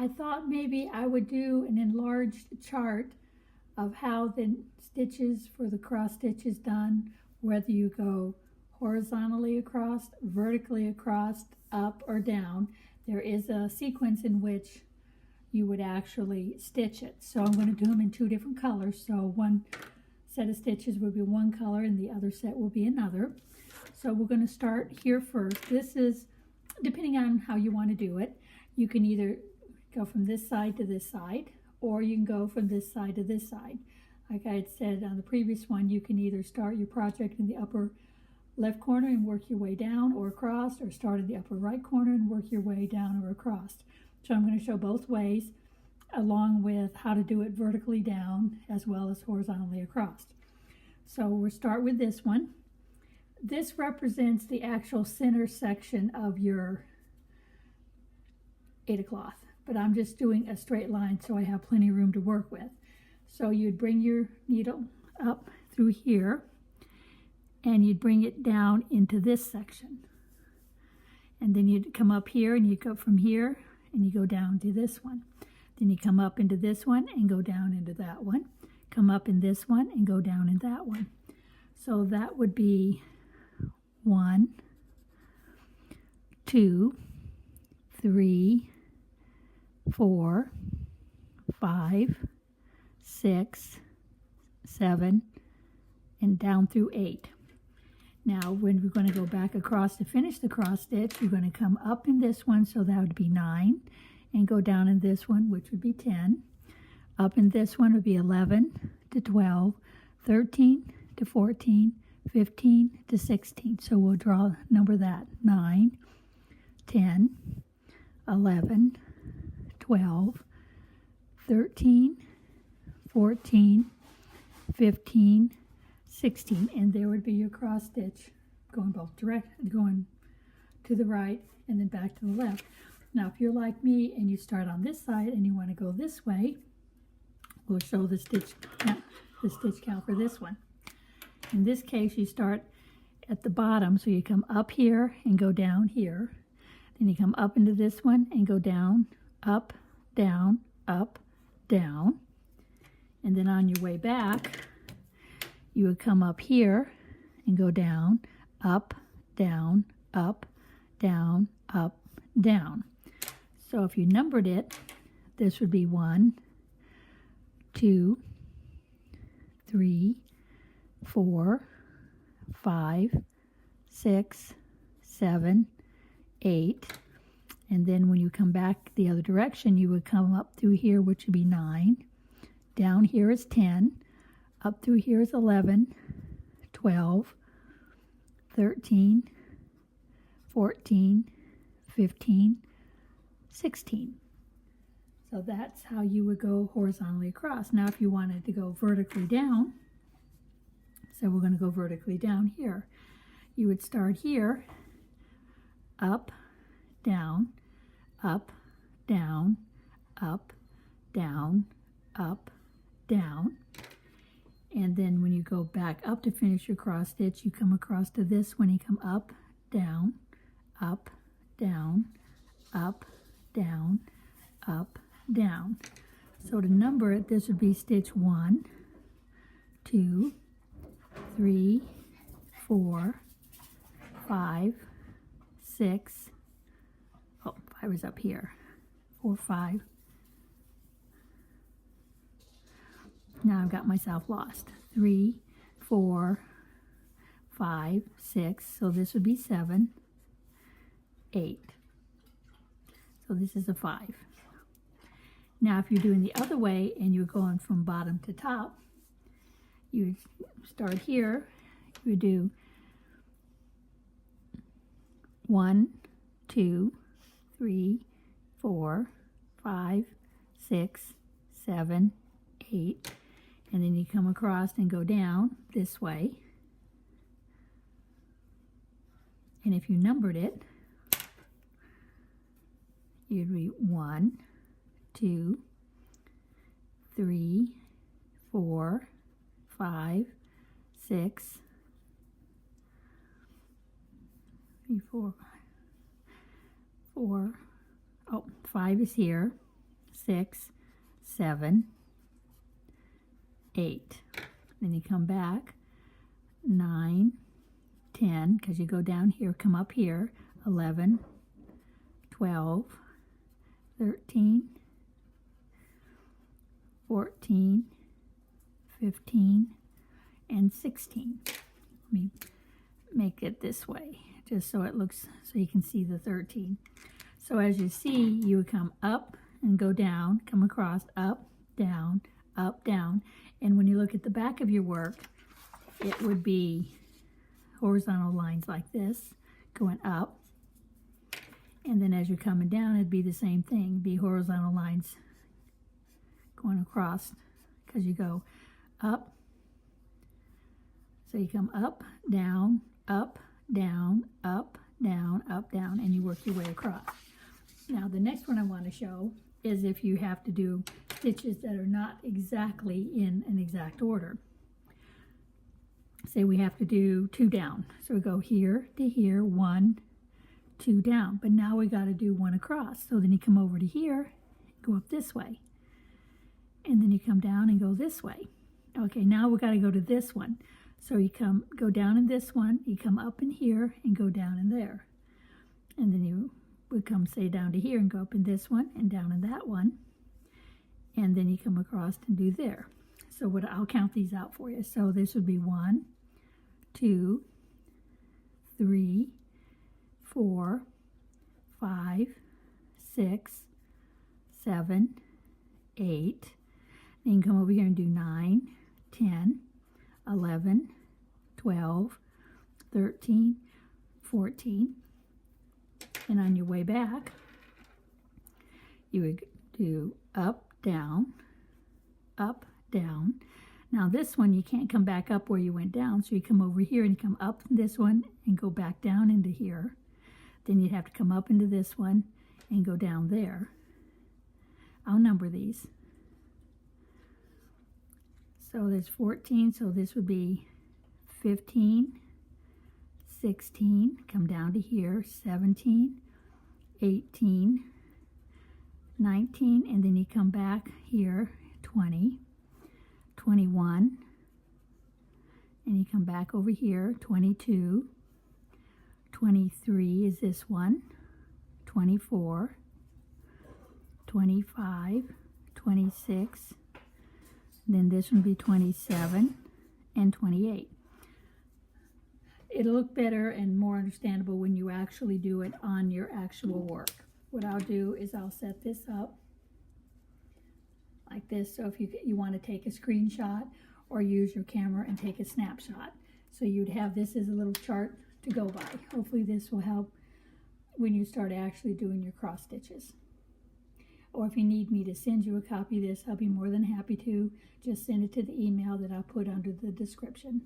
I thought maybe I would do an enlarged chart of how the stitches for the cross stitch is done, whether you go horizontally across, vertically across, up or down. There is a sequence in which you would actually stitch it. So I'm going to do them in two different colors. So one set of stitches will be one color and the other set will be another. So we're going to start here first. This is, depending on how you want to do it, you can either go from this side to this side, or you can go from this side to this side. Like I had said on the previous one, you can either start your project in the upper left corner and work your way down or across, or start in the upper right corner and work your way down or across. So I'm going to show both ways, along with how to do it vertically down as well as horizontally across. So we'll start with this one. This represents the actual center section of your Aida cloth, but I'm just doing a straight line so I have plenty of room to work with. So you'd bring your needle up through here and you'd bring it down into this section. And then you'd come up here and you go from here and you go down to this one. Then you come up into this one and go down into that one. Come up in this one and go down in that one. So that would be 1, 2, 3, 4, 5, 6, 7, and down through 8. Now, when we're going to go back across to finish the cross stitch, you're going to come up in this one, so that would be 9, and go down in this one, which would be 10. Up in this one would be 11 to 12, 13 to 14, 15 to 16. So we'll draw number that: 9, 10, 11, 12, 13, 14, 15, 16, and there would be your cross stitch going both going to the right and then back to the left. Now, if you're like me and you start on this side and you want to go this way, we'll show the stitch count for this one. In this case, you start at the bottom, so you come up here and go down here. Then you come up into this one and go down, up, down, up, down. And then on your way back, you would come up here and go down, up, down, up, down, up, down. So if you numbered it, this would be 1, 2, 3, 4, 5, 6, 7, 8. And then when you come back the other direction, you would come up through here, which would be 9. Down here is 10. Up through here is 11, 12, 13, 14, 15, 16. So that's how you would go horizontally across. Now if you wanted to go vertically down, so we're going to go vertically down here. You would start here, up, down, up, down, up, down, up, down. And then when you go back up to finish your cross stitch, you come across to this one, you come up, down, up, down, up, down, up, down. So to number it, this would be stitch 1, 2, 3, 4, 5, 6, oh, 5 is up here, 4, 5. Now I've got myself lost. 3, 4, 5, 6. So this would be 7, 8. So this is a 5. Now if you're doing the other way and you're going from bottom to top, you would start here. You would do 1, 2, 3, 4, 5, 6, 7, 8. And then you come across and go down this way. And if you numbered it, you'd read 1, 2, 3, 4, 5, 6, 3, 4, 4. Oh, 5 is here. 6, 7, 8. Then you come back, 9, 10, because you go down here, come up here, 11, 12, 13, 14, 15, and 16. Let me make it this way, just so it looks, so you can see the 13. So as you see, you would come up and go down, come across, up, down, and when you look at the back of your work, it would be horizontal lines like this, going up, and then as you're coming down, it'd be the same thing, it'd be horizontal lines going across, because you go up, so you come up, down, up, down, up, down, up, down, and you work your way across. Now the next one I want to show is if you have to do stitches that are not exactly in an exact order. Say we have to do 2 down, so we go here to here, 1, 2 down, but now we got to do 1 across. So then you come over to here, go up this way, and then you come down and go this way. Okay, now we got to go to this one. So you go down in this one, you come up in here and go down in there. And then you would come, say, down to here and go up in this one and down in that one. And then you come across and do there. So I'll count these out for you. So this would be 1, 2, 3, 4, 5, 6, 7, 8. Then you can come over here and do 9, 10, 11, 12, 13, 14. And on your way back, you would do up, down, up, down. Now this one, you can't come back up where you went down, so you come over here and you come up this one and go back down into here. Then you'd have to come up into this one and go down there. I'll number these. So there's 14, so this would be 15, 16, come down to here, 17, 18, 19, and then you come back here, 20, 21, and you come back over here, 22, 23 is this one, 24, 25, 26, then this would be 27 and 28. It'll look better and more understandable when you actually do it on your actual work. What I'll do is I'll set this up like this, so if you want to take a screenshot or use your camera and take a snapshot. So you'd have this as a little chart to go by. Hopefully this will help when you start actually doing your cross stitches. Or if you need me to send you a copy of this, I'll be more than happy to. Just send it to the email that I'll put under the description.